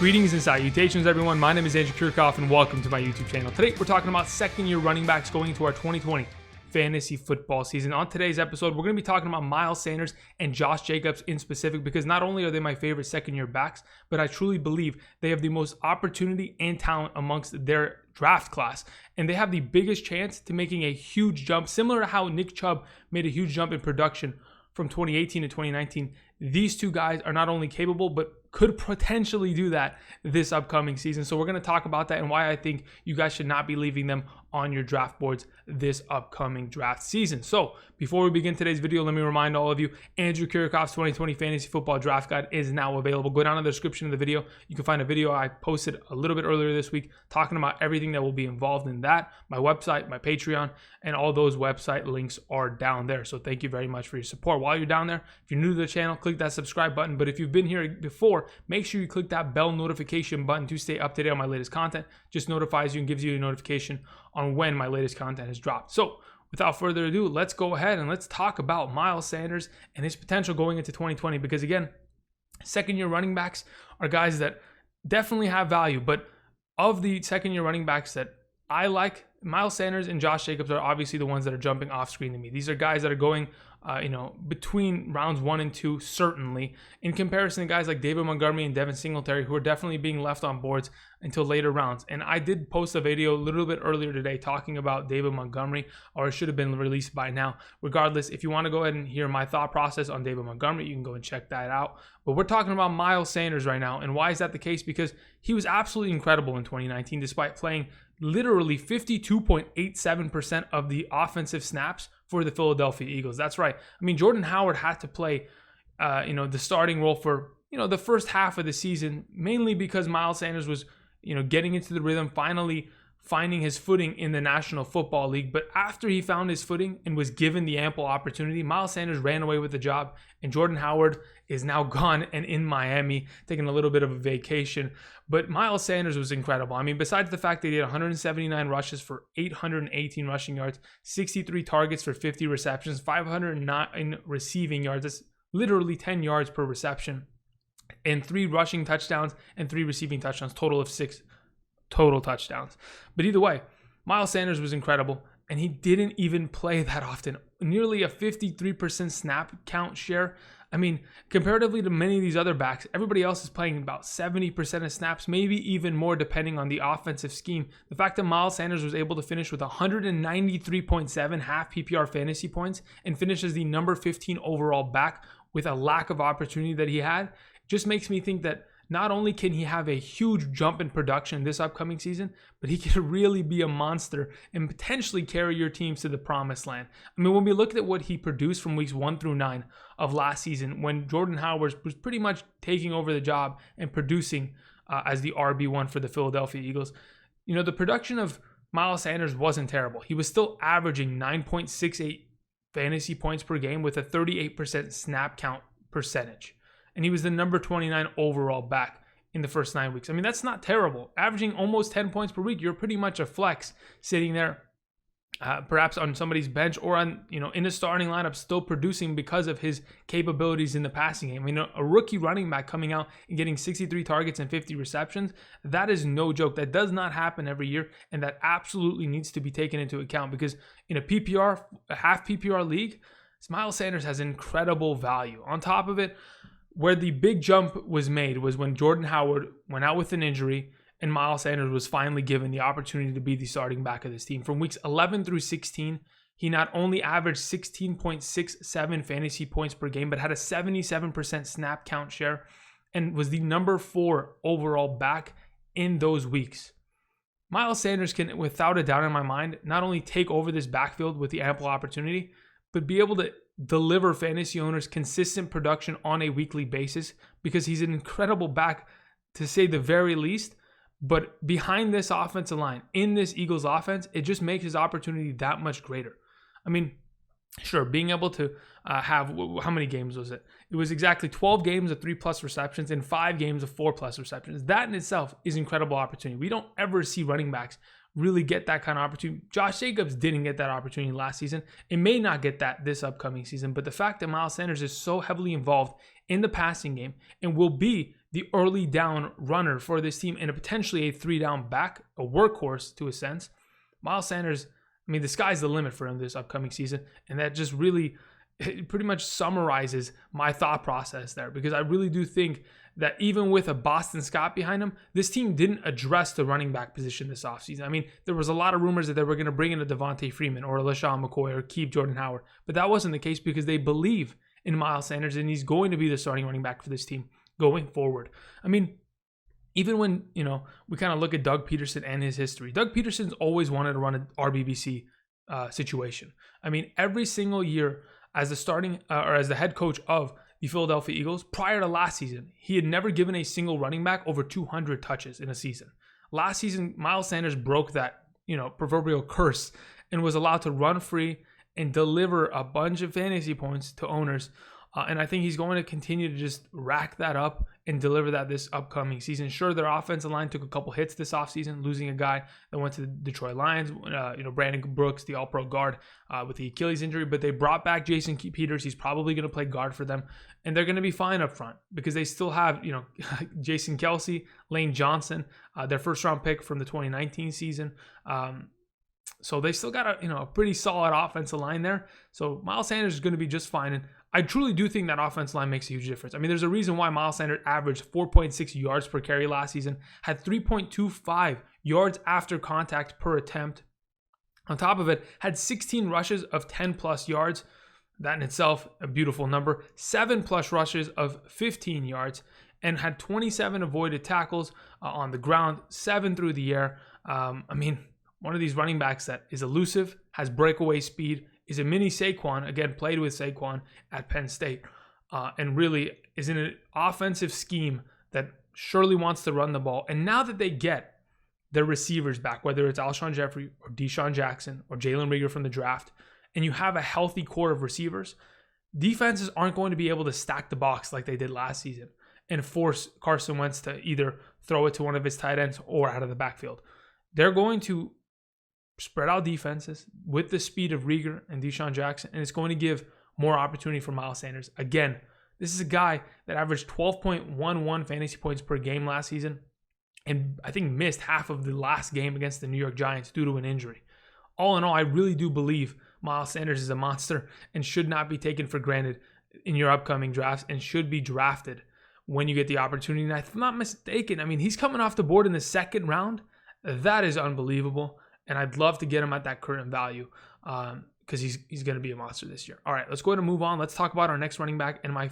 Greetings and salutations, everyone. My name is Andrew Kiorkof, and welcome to my YouTube channel. Today, we're talking about second-year running backs going into our 2020 fantasy football season. On today's episode, we're going to be talking about Miles Sanders and Josh Jacobs in specific, because not only are they my favorite second-year backs, but I truly believe they have the most opportunity and talent amongst their draft class, and they have the biggest chance to making a huge jump, similar to how Nick Chubb made a huge jump in production from 2018 to 2019. These two guys are not only capable, but could potentially do that this upcoming season. So we're going to talk about that and why I think you guys should not be leaving them on your draft boards this upcoming draft season. So before we begin today's video, let me remind all of you, Andrew Kiorkof's 2020 Fantasy Football Draft Guide is now available. Go down to the description of the video. You can find a video I posted a little bit earlier this week talking about everything that will be involved in that. My website, my Patreon, and all those website links are down there. So thank you very much for your support. While you're down there, if you're new to the channel, click that subscribe button. But if you've been here before, make sure you click that bell notification button to stay up to date on my latest content. Just notifies you and gives you a notification on when my latest content has dropped. So without further ado, let's go ahead and let's talk about Miles Sanders and his potential going into 2020. Because again, second-year running backs are guys that definitely have value. But of the second-year running backs that I like, Miles Sanders and Josh Jacobs are obviously the ones that are jumping off screen to me. These are guys that are going between rounds 1 and 2, certainly, in comparison to guys like David Montgomery and Devin Singletary, who are definitely being left on boards until later rounds. And I did post a video a little bit earlier today talking about David Montgomery, or it should have been released by now. Regardless, if you want to go ahead and hear my thought process on David Montgomery, you can go and check that out. But we're talking about Miles Sanders right now. And why is that the case? Because he was absolutely incredible in 2019, despite playing literally 52.87% of the offensive snaps for the Philadelphia Eagles. That's right. I mean, Jordan Howard had to play, the starting role for, the first half of the season, mainly because Miles Sanders was, getting into the rhythm, finally finding his footing in the National Football League. But after he found his footing and was given the ample opportunity, Miles Sanders ran away with the job, and Jordan Howard is now gone and in Miami, taking a little bit of a vacation. But Miles Sanders was incredible. I mean, besides the fact that he had 179 rushes for 818 rushing yards, 63 targets for 50 receptions, 509 receiving yards, that's literally 10 yards per reception, and 3 rushing touchdowns and 3 receiving touchdowns, total of 6 total touchdowns. But either way, Miles Sanders was incredible, and he didn't even play that often. Nearly a 53% snap count share. I mean, comparatively to many of these other backs, everybody else is playing about 70% of snaps, maybe even more depending on the offensive scheme. The fact that Miles Sanders was able to finish with 193.7 half PPR fantasy points and finish as the number 15 overall back with a lack of opportunity that he had just makes me think that not only can he have a huge jump in production this upcoming season, but he could really be a monster and potentially carry your teams to the promised land. I mean, when we looked at what he produced from weeks 1 through 9 of last season, when Jordan Howard was pretty much taking over the job and producing as the RB1 for the Philadelphia Eagles, the production of Miles Sanders wasn't terrible. He was still averaging 9.68 fantasy points per game with a 38% snap count percentage. And he was the number 29 overall back in the first 9 weeks. I mean, that's not terrible. Averaging almost 10 points per week, you're pretty much a flex sitting there, perhaps on somebody's bench or on, in a starting lineup, still producing because of his capabilities in the passing game. I mean, a rookie running back coming out and getting 63 targets and 50 receptions, that is no joke. That does not happen every year, and that absolutely needs to be taken into account, because in a half PPR league, Miles Sanders has incredible value. On top of it, where the big jump was made was when Jordan Howard went out with an injury and Miles Sanders was finally given the opportunity to be the starting back of this team. From weeks 11 through 16, he not only averaged 16.67 fantasy points per game, but had a 77% snap count share and was the number 4 overall back in those weeks. Miles Sanders can, without a doubt in my mind, not only take over this backfield with the ample opportunity, but be able to deliver fantasy owners consistent production on a weekly basis, because he's an incredible back, to say the very least. But behind this offensive line, in this Eagles offense, it just makes his opportunity that much greater. I mean, sure, being able to have, how many games was it? It was exactly 12 games of 3+ receptions and 5 games of 4+ receptions. That in itself is incredible opportunity. We don't ever see running backs really get that kind of opportunity. Josh Jacobs didn't get that opportunity last season. It may not get that this upcoming season, but the fact that Miles Sanders is so heavily involved in the passing game and will be the early down runner for this team and potentially a 3-down back, a workhorse to a sense. Miles Sanders, I mean, the sky's the limit for him this upcoming season. And that just really, it pretty much summarizes my thought process there, because I really do think that even with a Boston Scott behind him, this team didn't address the running back position this offseason. I mean, there was a lot of rumors that they were going to bring in a Devontae Freeman or a LaShawn McCoy or keep Jordan Howard, but that wasn't the case because they believe in Miles Sanders and he's going to be the starting running back for this team going forward. I mean, even when, we kind of look at Doug Peterson and his history, Doug Peterson's always wanted to run an RBBC situation. I mean, every single year as the starting or as the head coach of the Philadelphia Eagles, prior to last season, he had never given a single running back over 200 touches in a season. Last season, Miles Sanders broke that, proverbial curse and was allowed to run free and deliver a bunch of fantasy points to owners. And I think he's going to continue to just rack that up and deliver that this upcoming season. Sure, their offensive line took a couple hits this offseason, losing a guy that went to the Detroit Lions, Brandon Brooks, the all-pro guard with the Achilles injury, but they brought back Jason Peters. He's probably going to play guard for them, and they're going to be fine up front because they still have, Jason Kelsey, Lane Johnson, their first-round pick from the 2019 season. So they still got a pretty solid offensive line there. So Miles Sanders is going to be just fine. And I truly do think that offensive line makes a huge difference. I mean, there's a reason why Miles Sanders averaged 4.6 yards per carry last season, had 3.25 yards after contact per attempt. On top of it, had 16 rushes of 10 plus yards. That in itself, a beautiful number. 7 plus rushes of 15 yards and had 27 avoided tackles on the ground, 7 through the air. One of these running backs that is elusive, has breakaway speed, is a mini Saquon, again, played with Saquon at Penn State, and really is in an offensive scheme that surely wants to run the ball. And now that they get their receivers back, whether it's Alshon Jeffrey or Deshaun Jackson or Jalen Reagor from the draft, and you have a healthy core of receivers, defenses aren't going to be able to stack the box like they did last season and force Carson Wentz to either throw it to one of his tight ends or out of the backfield. They're going to spread out defenses with the speed of Reagor and Deshaun Jackson, and it's going to give more opportunity for Miles Sanders. Again, this is a guy that averaged 12.11 fantasy points per game last season and I think missed half of the last game against the New York Giants due to an injury. All in all, I really do believe Miles Sanders is a monster and should not be taken for granted in your upcoming drafts and should be drafted when you get the opportunity. And if I'm not mistaken, he's coming off the board in the second round. That is unbelievable. And I'd love to get him at that current value because he's going to be a monster this year. All right, let's go ahead and move on. Let's talk about our next running back and my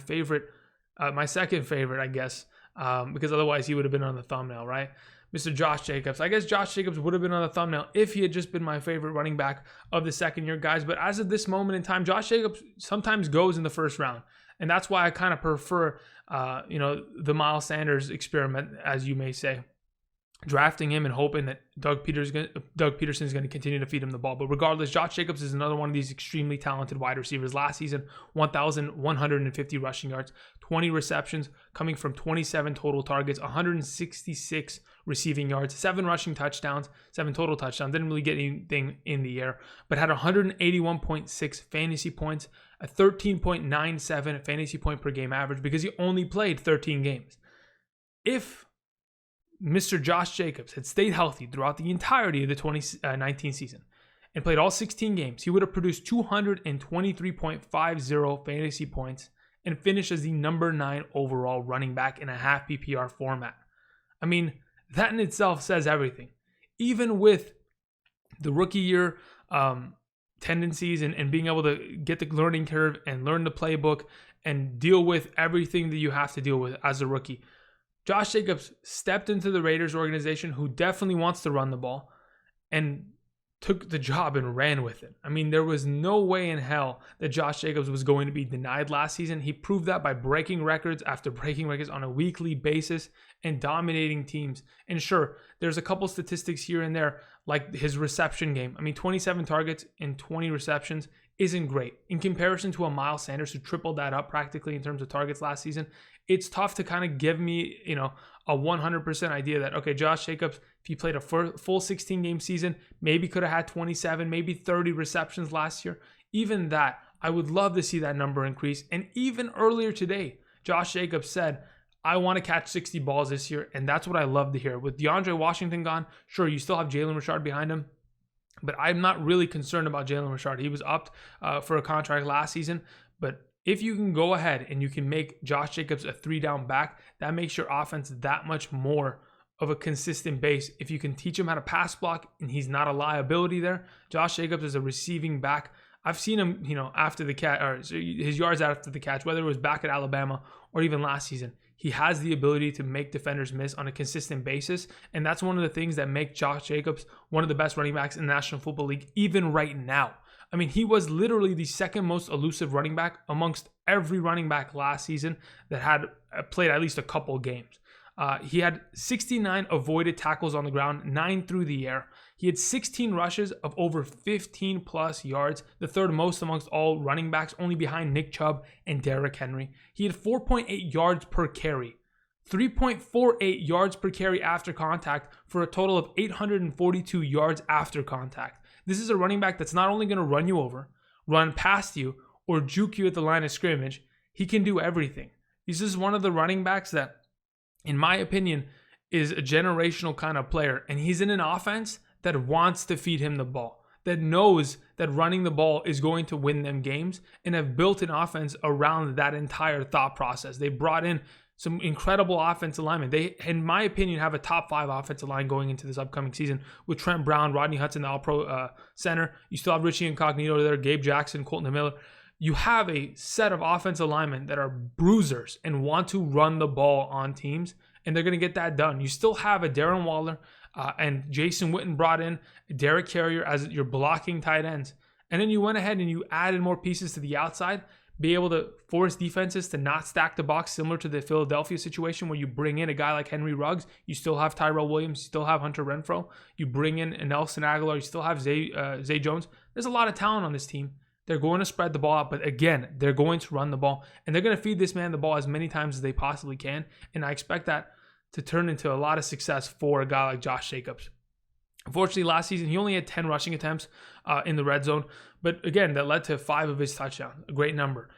second favorite, I guess, because otherwise he would have been on the thumbnail, right? Mr. Josh Jacobs. I guess Josh Jacobs would have been on the thumbnail if he had just been my favorite running back of the second year guys. But as of this moment in time, Josh Jacobs sometimes goes in the first round. And that's why I kind of prefer, the Miles Sanders experiment, as you may say. Drafting him and hoping that Doug Peterson is going to continue to feed him the ball. But regardless, Josh Jacobs is another one of these extremely talented wide receivers. Last season, 1,150 rushing yards, 20 receptions, coming from 27 total targets, 166 receiving yards, 7 rushing touchdowns, 7 total touchdowns. Didn't really get anything in the air, but had 181.6 fantasy points, a 13.97 fantasy point per game average because he only played 13 games. If Mr. Josh Jacobs had stayed healthy throughout the entirety of the 2019 season and played all 16 games, he would have produced 223.50 fantasy points and finished as the number 9 overall running back in a half PPR format. That in itself says everything. Even with the rookie year tendencies and being able to get the learning curve and learn the playbook and deal with everything that you have to deal with as a rookie, Josh Jacobs stepped into the Raiders organization, who definitely wants to run the ball, and took the job and ran with it. There was no way in hell that Josh Jacobs was going to be denied last season. He proved that by breaking records after breaking records on a weekly basis and dominating teams. And sure, there's a couple statistics here and there, like his reception game. 27 targets and 20 receptions isn't great. In comparison to a Miles Sanders who tripled that up practically in terms of targets last season, it's tough to kind of give me, a 100% idea that, okay, Josh Jacobs, if he played a full 16-game season, maybe could have had 27, maybe 30 receptions last year. Even that, I would love to see that number increase. And even earlier today, Josh Jacobs said, I want to catch 60 balls this year, and that's what I love to hear. With DeAndre Washington gone, sure, you still have Jalen Richard behind him, but I'm not really concerned about Jalen Richard. He was upped for a contract last season, but if you can go ahead and you can make Josh Jacobs a 3-down back, that makes your offense that much more of a consistent base. If you can teach him how to pass block and he's not a liability there, Josh Jacobs is a receiving back. I've seen him, after the catch, or his yards after the catch, whether it was back at Alabama or even last season. He has the ability to make defenders miss on a consistent basis, and that's one of the things that make Josh Jacobs one of the best running backs in the National Football League, even right now. I mean, he was literally the second most elusive running back amongst every running back last season that had played at least a couple games. He had 69 avoided tackles on the ground, 9 through the air. He had 16 rushes of over 15 plus yards, the third most amongst all running backs, only behind Nick Chubb and Derrick Henry. He had 4.8 yards per carry, 3.48 yards per carry after contact, for a total of 842 yards after contact. This is a running back that's not only going to run you over, run past you, or juke you at the line of scrimmage. He can do everything. This is one of the running backs that, in my opinion, is a generational kind of player. And he's in an offense that wants to feed him the ball, that knows that running the ball is going to win them games, and have built an offense around that entire thought process. They brought in some incredible offensive linemen. They, in my opinion, have a top 5 offensive line going into this upcoming season with Trent Brown, Rodney Hudson, the All-Pro center. You still have Richie Incognito there, Gabe Jackson, Colton Miller. You have a set of offensive linemen that are bruisers and want to run the ball on teams, and they're going to get that done. You still have a Darren Waller and Jason Witten brought in, Derek Carrier as your blocking tight ends. And then you went ahead and you added more pieces to the outside, be able to force defenses to not stack the box, similar to the Philadelphia situation where you bring in a guy like Henry Ruggs. You still have Tyrell Williams. You still have Hunter Renfrow. You bring in a Nelson Aguilar. You still have Zay Jones. There's a lot of talent on this team. They're going to spread the ball out, but again, they're going to run the ball, and they're going to feed this man the ball as many times as they possibly can, and I expect that to turn into a lot of success for a guy like Josh Jacobs. Unfortunately, last season, he only had 10 rushing attempts in the red zone, but again, that led to 5 of his touchdowns, a great number.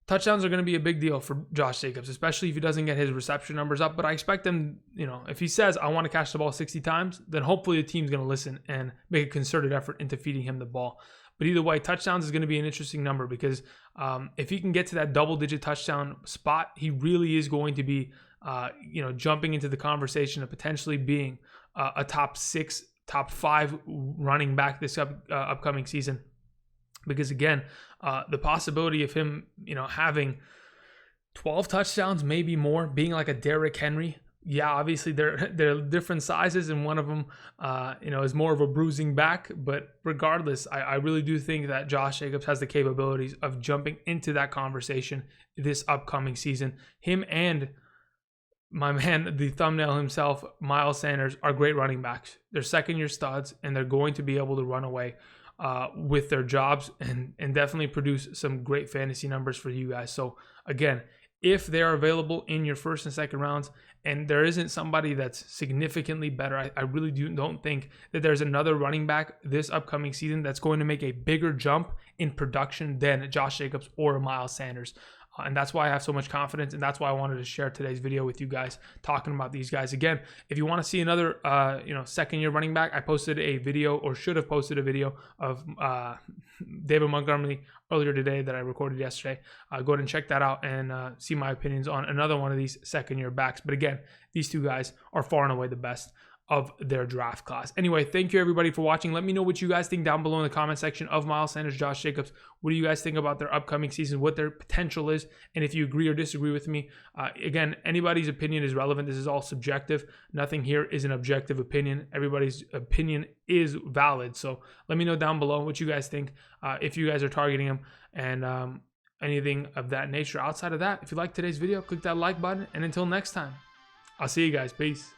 Touchdowns are going to be a big deal for Josh Jacobs, especially if he doesn't get his reception numbers up, but I expect him, if he says, I want to catch the ball 60 times, then hopefully the team's going to listen and make a concerted effort into feeding him the ball. But either way, touchdowns is going to be an interesting number, because if he can get to that double-digit touchdown spot, he really is going to be, jumping into the conversation of potentially being a top 6, top 5 running back this upcoming season. Because again, the possibility of him, having 12 touchdowns, maybe more, being like a Derrick Henry. Yeah, obviously they're different sizes, and one of them, is more of a bruising back. But regardless, I really do think that Josh Jacobs has the capabilities of jumping into that conversation this upcoming season. Him and my man, the thumbnail himself, Miles Sanders, are great running backs. They're second-year studs, and they're going to be able to run away with their jobs and definitely produce some great fantasy numbers for you guys. So again, if they are available in your first and second rounds, and there isn't somebody that's significantly better, I really don't think that there's another running back this upcoming season that's going to make a bigger jump in production than Josh Jacobs or Miles Sanders. And that's why I have so much confidence, and that's why I wanted to share today's video with you guys, talking about these guys. Again, if you want to see another, second-year running back, I posted a video, or should have posted a video, of David Montgomery earlier today that I recorded yesterday. Go ahead and check that out and see my opinions on another one of these second-year backs. But again, these two guys are far and away the best of their draft class. Anyway, thank you everybody for watching. Let me know what you guys think down below in the comment section of Miles Sanders, Josh Jacobs. What do you guys think about their upcoming season, what their potential is, and if you agree or disagree with me. Again, anybody's opinion is relevant. This is all subjective. Nothing here is an objective opinion. Everybody's opinion is valid. So let me know down below what you guys think, if you guys are targeting them, and anything of that nature. Outside of that, if you like today's video, click that like button, and until next time, I'll see you guys. Peace.